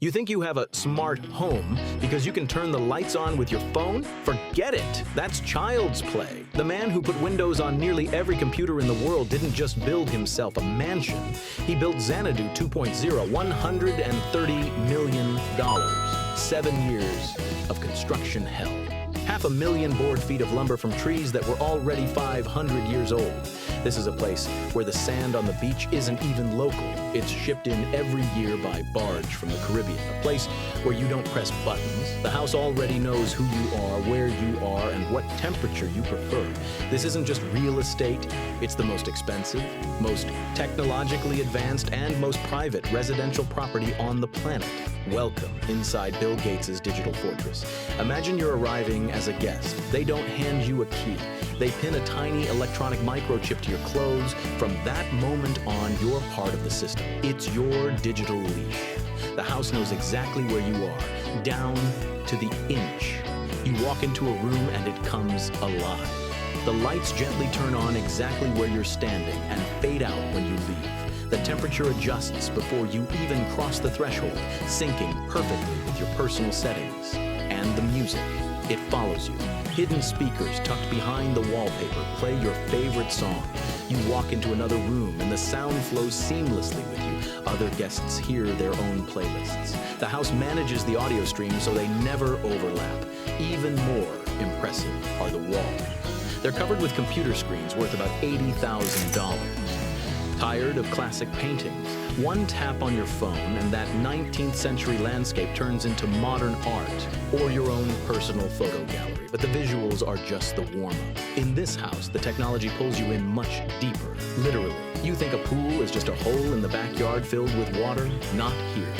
You think you have a smart home because you can turn the lights on with your phone? Forget it! That's child's play. The man who put Windows on nearly every computer in the world didn't just build himself a mansion. He built Xanadu 2.0, $130 million. 7 years of construction hell. 500,000 board feet of lumber from trees that were already 500 years old. This is a place where the sand on the beach isn't even local. It's shipped in every year by barge from the Caribbean. A place where you don't press buttons. The house already knows who you are, where you are, and what temperature you prefer. This isn't just real estate. It's the most expensive, most technologically advanced, and most private residential property on the planet. Welcome inside Bill Gates' digital fortress. Imagine you're arriving as a guest. They don't hand you a key. They pin a tiny electronic microchip to your clothes. From that moment on, you're part of the system. It's your digital leash. The house knows exactly where you are, down to the inch. You walk into a room and it comes alive. The lights gently turn on exactly where you're standing and fade out when you leave. The temperature adjusts before you even cross the threshold, syncing perfectly with your personal settings. And the music, it follows you. Hidden speakers tucked behind the wallpaper play your favorite song. You walk into another room and the sound flows seamlessly with you. Other guests hear their own playlists. The house manages the audio stream so they never overlap. Even more impressive are the walls. They're covered with computer screens worth about $80,000. Tired of classic paintings? One tap on your phone and that 19th century landscape turns into modern art or your own personal photo gallery. But the visuals are just the warm-up. In this house, the technology pulls you in much deeper, literally. You think a pool is just a hole in the backyard filled with water? Not here.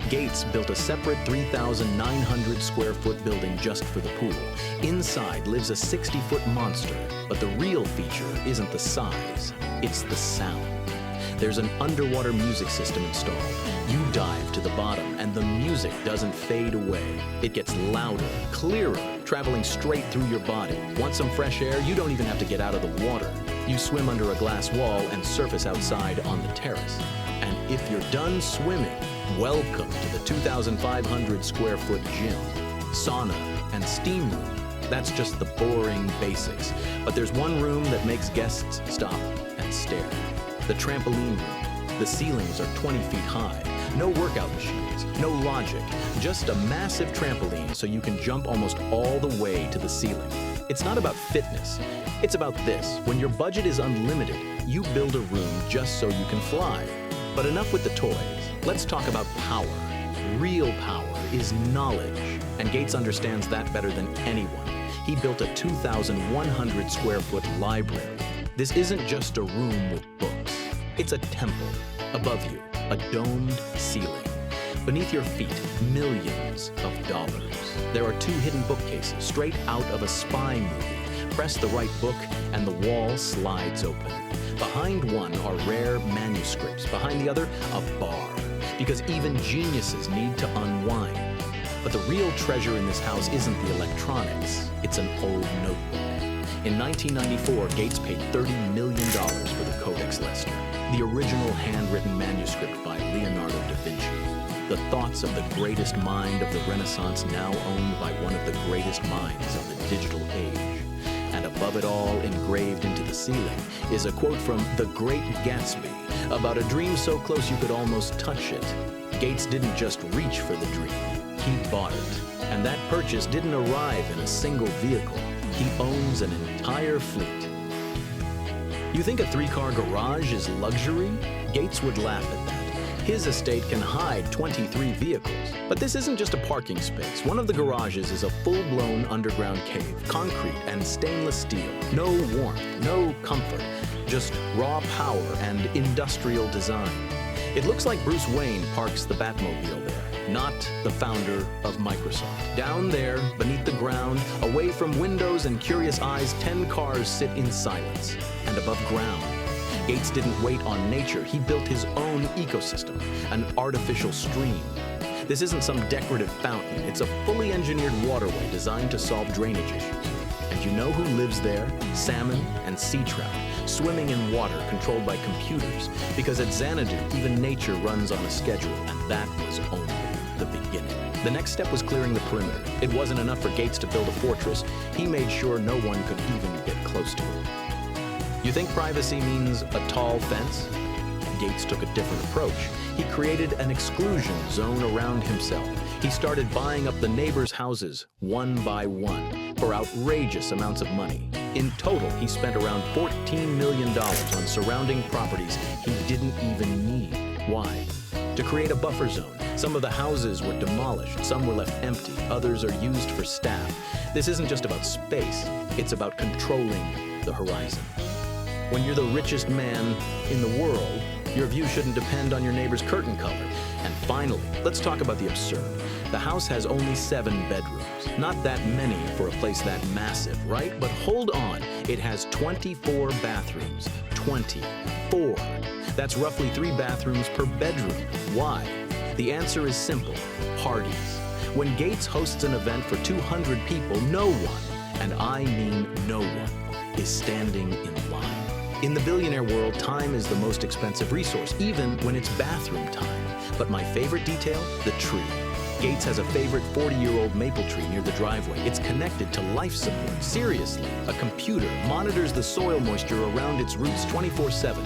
Gates built a separate 3,900 square foot building just for the pool. Inside lives a 60-foot monster, but the real feature isn't the size, it's the sound. There's an underwater music system installed. You dive to the bottom and the music doesn't fade away. It gets louder, clearer, traveling straight through your body. Want some fresh air? You don't even have to get out of the water. You swim under a glass wall and surface outside on the terrace. And if you're done swimming, welcome to the 2,500 square foot gym, sauna, and steam room. That's just the boring basics. But there's one room that makes guests stop and stare. The trampoline room. The ceilings are 20 feet high. No workout machines, no logic, just a massive trampoline so you can jump almost all the way to the ceiling. It's not about fitness. It's about this. When your budget is unlimited, you build a room just so you can fly. But enough with the toys. Let's talk about power. Real power is knowledge, and Gates understands that better than anyone. He built a 2,100 square foot library. This isn't just a room with books. It's a temple. Above you, a domed ceiling. Beneath your feet, millions of dollars. There are 2 hidden bookcases straight out of a spy movie. Press the right book and the wall slides open. Behind one are rare manuscripts. Behind the other, a bar. Because even geniuses need to unwind. But the real treasure in this house isn't the electronics. It's an old notebook. In 1994, Gates paid $30 million for the Codex Leicester, the original handwritten manuscript by Leonardo da Vinci. The thoughts of the greatest mind of the Renaissance now owned by one of the greatest minds of the digital age. And above it all, engraved into the ceiling, is a quote from The Great Gatsby about a dream so close you could almost touch it. Gates didn't just reach for the dream, he bought it. And that purchase didn't arrive in a single vehicle. He owns an entire fleet. You think a 3-car garage is luxury? Gates would laugh at that. His estate can hide 23 vehicles. But this isn't just a parking space. One of the garages is a full-blown underground cave, concrete and stainless steel. No warmth, no comfort, just raw power and industrial design. It looks like Bruce Wayne parks the Batmobile there, not the founder of Microsoft. Down there, beneath the ground, away from windows and curious eyes, 10 cars sit in silence. And above ground, Gates didn't wait on nature. He built his own ecosystem, an artificial stream. This isn't some decorative fountain. It's a fully engineered waterway designed to solve drainage issues. And you know who lives there? Salmon and sea trout, swimming in water controlled by computers. Because at Xanadu, even nature runs on a schedule, and that was only the beginning. The next step was clearing the perimeter. It wasn't enough for Gates to build a fortress. He made sure no one could even get close to it. You think privacy means a tall fence? Gates took a different approach. He created an exclusion zone around himself. He started buying up the neighbors' houses one by one for outrageous amounts of money. In total, he spent around $14 million on surrounding properties he didn't even need. Why? To create a buffer zone. Some of the houses were demolished, some were left empty, others are used for staff. This isn't just about space, it's about controlling the horizon. When you're the richest man in the world, your view shouldn't depend on your neighbor's curtain color. And finally, let's talk about the absurd. The house has only 7 bedrooms. Not that many for a place that massive, right? But hold on, it has 24 bathrooms. 24. That's roughly 3 bathrooms per bedroom. Why? The answer is simple: parties. When Gates hosts an event for 200 people, no one, and I mean no one, is standing in line. In the billionaire world, time is the most expensive resource, even when it's bathroom time. But my favorite detail? The tree. Gates has a favorite 40-year-old maple tree near the driveway. It's connected to life support. Seriously, a computer monitors the soil moisture around its roots 24/7.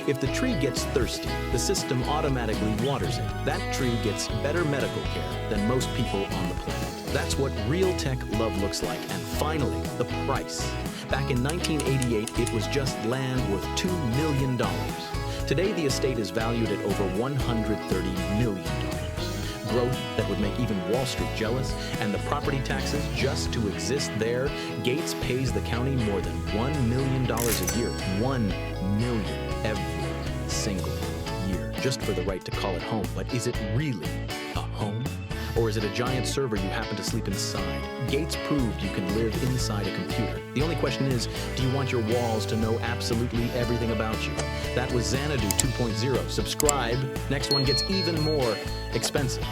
If the tree gets thirsty, the system automatically waters it. That tree gets better medical care than most people on the planet. That's what real tech love looks like. And finally, the price. Back in 1988, it was just land worth $2 million. Today, the estate is valued at over $130 million. Growth that would make even Wall Street jealous, and the property taxes just to exist there. Gates pays the county more than $1 million a year. $1 million every single year, just for the right to call it home. But is it really a home? Or is it a giant server you happen to sleep inside? Gates proved you can live inside a computer. The only question is, do you want your walls to know absolutely everything about you? That was Xanadu 2.0. Subscribe. Next one gets even more expensive.